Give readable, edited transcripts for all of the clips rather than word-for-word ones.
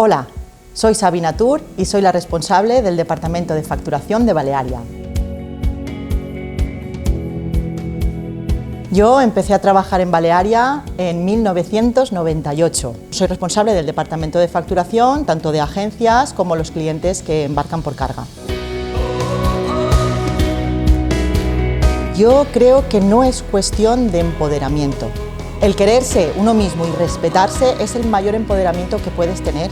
Hola, soy Sabina Tur y soy la responsable del Departamento de Facturación de Balearia. Yo empecé a trabajar en Balearia en 1998. Soy responsable del Departamento de Facturación, tanto de agencias como los clientes que embarcan por carga. Yo creo que no es cuestión de empoderamiento. El quererse uno mismo y respetarse es el mayor empoderamiento que puedes tener.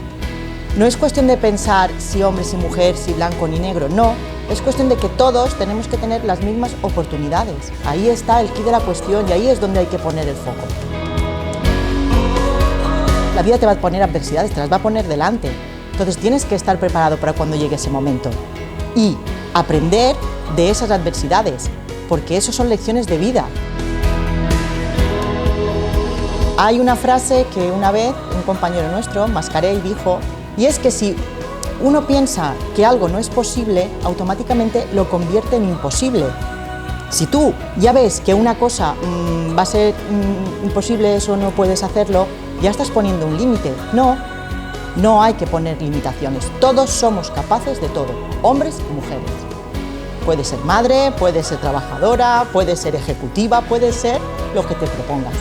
No es cuestión de pensar si hombre, si mujer, si blanco ni negro, no. Es cuestión de que todos tenemos que tener las mismas oportunidades. Ahí está el quid de la cuestión y ahí es donde hay que poner el foco. La vida te va a poner adversidades, te las va a poner delante. Entonces tienes que estar preparado para cuando llegue ese momento y aprender de esas adversidades, porque eso son lecciones de vida. Hay una frase que una vez un compañero nuestro, Mascarell, dijo, y es que si uno piensa que algo no es posible, automáticamente lo convierte en imposible. Si tú ya ves que una cosa va a ser imposible, eso no puedes hacerlo, ya estás poniendo un límite. No hay que poner limitaciones. Todos somos capaces de todo, hombres y mujeres. Puedes ser madre, puedes ser trabajadora, puedes ser ejecutiva, puedes ser lo que te propongas.